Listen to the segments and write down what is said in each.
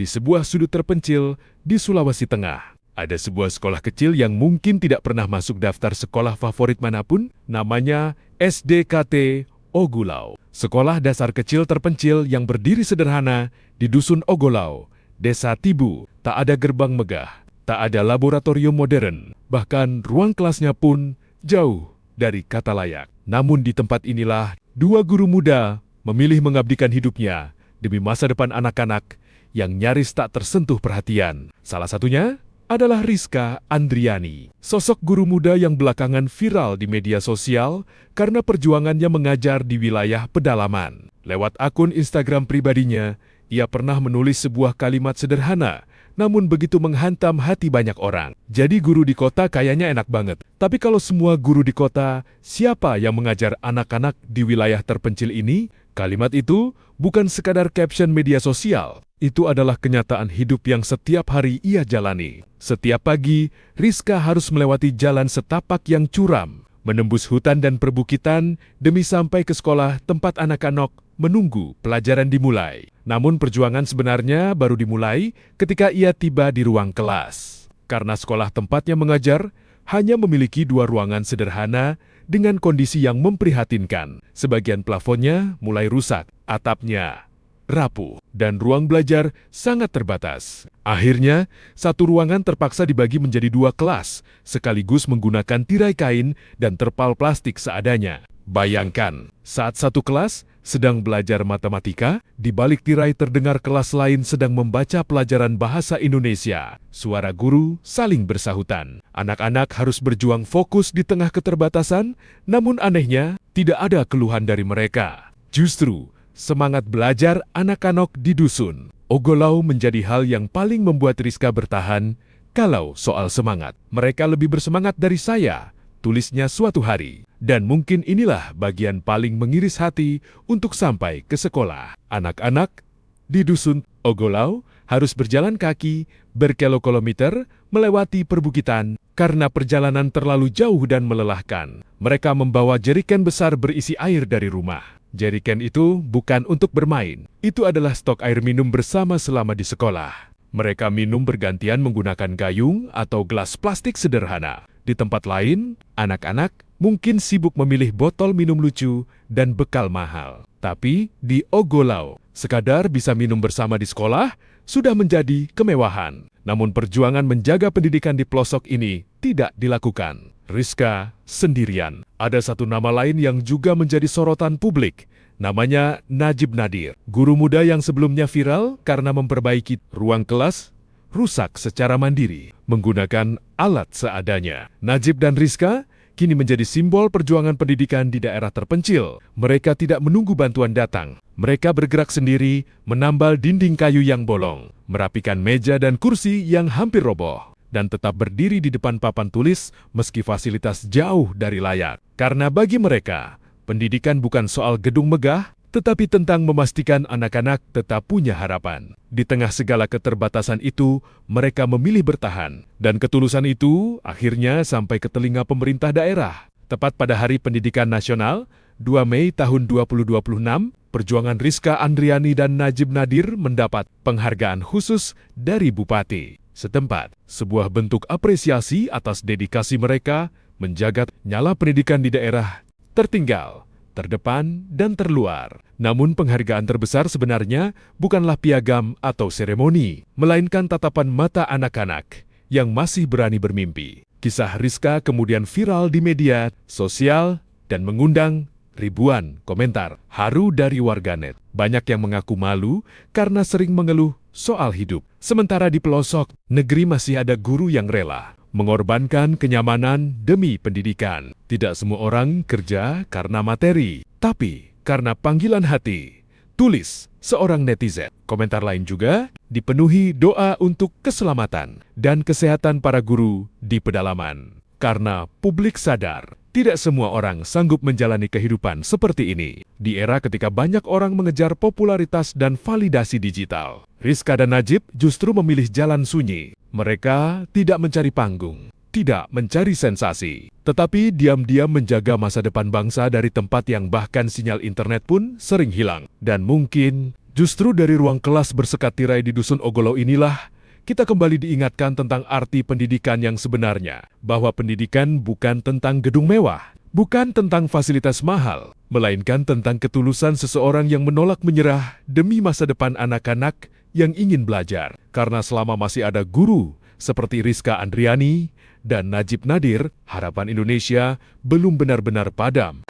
di sebuah sudut terpencil di Sulawesi Tengah. Ada sebuah sekolah kecil yang mungkin tidak pernah masuk daftar sekolah favorit manapun, namanya SDKT Ogulau. Sekolah dasar kecil terpencil yang berdiri sederhana di Dusun Ogolau, Desa Tibu. Tak ada gerbang megah, tak ada laboratorium modern, bahkan ruang kelasnya pun jauh dari kata layak. Namun di tempat inilah, dua guru muda memilih mengabdikan hidupnya demi masa depan anak-anak yang nyaris tak tersentuh perhatian. Salah satunya adalah Rizka Andriani, sosok guru muda yang belakangan viral di media sosial karena perjuangannya mengajar di wilayah pedalaman. Lewat akun Instagram pribadinya, ia pernah menulis sebuah kalimat sederhana, namun begitu menghantam hati banyak orang. Jadi guru di kota kayaknya enak banget. Tapi kalau semua guru di kota, siapa yang mengajar anak-anak di wilayah terpencil ini? Kalimat itu bukan sekadar caption media sosial. Itu adalah kenyataan hidup yang setiap hari ia jalani. Setiap pagi, Rizka harus melewati jalan setapak yang curam, menembus hutan dan perbukitan demi sampai ke sekolah tempat anak-anak menunggu pelajaran dimulai. Namun perjuangan sebenarnya baru dimulai ketika ia tiba di ruang kelas. Karena sekolah tempatnya mengajar hanya memiliki 2 ruangan sederhana dengan kondisi yang memprihatinkan. Sebagian plafonnya mulai rusak, atapnya rapuh, dan ruang belajar sangat terbatas. Akhirnya, satu ruangan terpaksa dibagi menjadi 2 kelas, sekaligus menggunakan tirai kain dan terpal plastik seadanya. Bayangkan, saat satu kelas sedang belajar matematika, di balik tirai terdengar kelas lain sedang membaca pelajaran bahasa Indonesia. Suara guru saling bersahutan. Anak-anak harus berjuang fokus di tengah keterbatasan, namun anehnya tidak ada keluhan dari mereka. Justru, semangat belajar anak-anak di Dusun Ogolau menjadi hal yang paling membuat Rizka bertahan. Kalau soal semangat, mereka lebih bersemangat dari saya, tulisnya suatu hari. Dan mungkin inilah bagian paling mengiris hati untuk sampai ke sekolah. Anak-anak di Dusun Ogolau harus berjalan kaki berkilo-kilometer melewati perbukitan karena perjalanan terlalu jauh dan melelahkan. Mereka membawa jeriken besar berisi air dari rumah. Jeriken itu bukan untuk bermain, itu adalah stok air minum bersama selama di sekolah. Mereka minum bergantian menggunakan gayung atau gelas plastik sederhana. Di tempat lain, anak-anak mungkin sibuk memilih botol minum lucu dan bekal mahal. Tapi di Ogolau, sekadar bisa minum bersama di sekolah sudah menjadi kemewahan. Namun perjuangan menjaga pendidikan di pelosok ini tidak dilakukan. Rizka sendirian. Ada satu nama lain yang juga menjadi sorotan publik. Namanya Najib Nadir. Guru muda yang sebelumnya viral karena memperbaiki ruang kelas rusak secara mandiri, menggunakan alat seadanya. Najib dan Rizka kini menjadi simbol perjuangan pendidikan di daerah terpencil. Mereka tidak menunggu bantuan datang. Mereka bergerak sendiri, menambal dinding kayu yang bolong, merapikan meja dan kursi yang hampir roboh, dan tetap berdiri di depan papan tulis meski fasilitas jauh dari layak. Karena bagi mereka, pendidikan bukan soal gedung megah, tetapi tentang memastikan anak-anak tetap punya harapan. Di tengah segala keterbatasan itu, mereka memilih bertahan. Dan ketulusan itu akhirnya sampai ke telinga pemerintah daerah. Tepat pada Hari Pendidikan Nasional, 2 Mei tahun 2026, perjuangan Rizka Andriani dan Najib Nadir mendapat penghargaan khusus dari Bupati setempat. Sebuah bentuk apresiasi atas dedikasi mereka menjaga nyala pendidikan di daerah tertinggal, terdepan, dan terluar. Namun penghargaan terbesar sebenarnya bukanlah piagam atau seremoni, melainkan tatapan mata anak-anak yang masih berani bermimpi. Kisah Rizka kemudian viral di media sosial dan mengundang ribuan komentar haru dari warganet. Banyak yang mengaku malu karena sering mengeluh soal hidup. Sementara di pelosok negeri masih ada guru yang rela mengorbankan kenyamanan demi pendidikan. Tidak semua orang kerja karena materi, tapi karena panggilan hati, tulis seorang netizen. Komentar lain juga dipenuhi doa untuk keselamatan dan kesehatan para guru di pedalaman. Karena publik sadar, tidak semua orang sanggup menjalani kehidupan seperti ini. Di era ketika banyak orang mengejar popularitas dan validasi digital, Rizka dan Najib justru memilih jalan sunyi. Mereka tidak mencari panggung, tidak mencari sensasi, tetapi diam-diam menjaga masa depan bangsa dari tempat yang bahkan sinyal internet pun sering hilang. Dan mungkin Justru dari ruang kelas bersekat tirai di Dusun Ogolo inilah, kita kembali diingatkan tentang arti pendidikan yang sebenarnya. Bahwa pendidikan bukan tentang gedung mewah, bukan tentang fasilitas mahal, melainkan tentang ketulusan seseorang yang menolak menyerah demi masa depan anak-anak yang ingin belajar. Karena selama masih ada guru seperti Rizka Andriani dan Najib Nadir, harapan Indonesia belum benar-benar padam.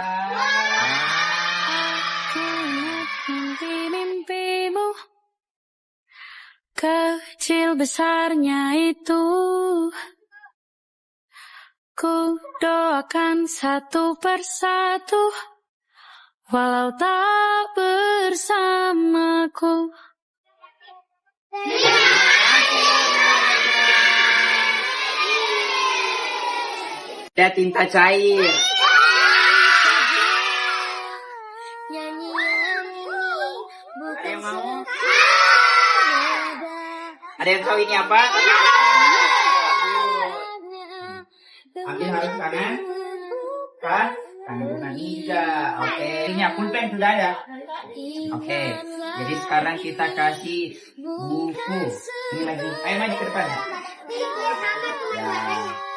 Kecil besarnya itu, ku doakan satu persatu, walau tak bersamaku. Ada tinta cair. Ada yang mau? Ada yang tahu ini apa? Ambil harus kanan. Kan? Kandungan hijau. Oke. Ini pulpen sudah ada. Oke. Jadi sekarang kita kasih buku. Ini lagi. Ayo maju ke depan. Ya.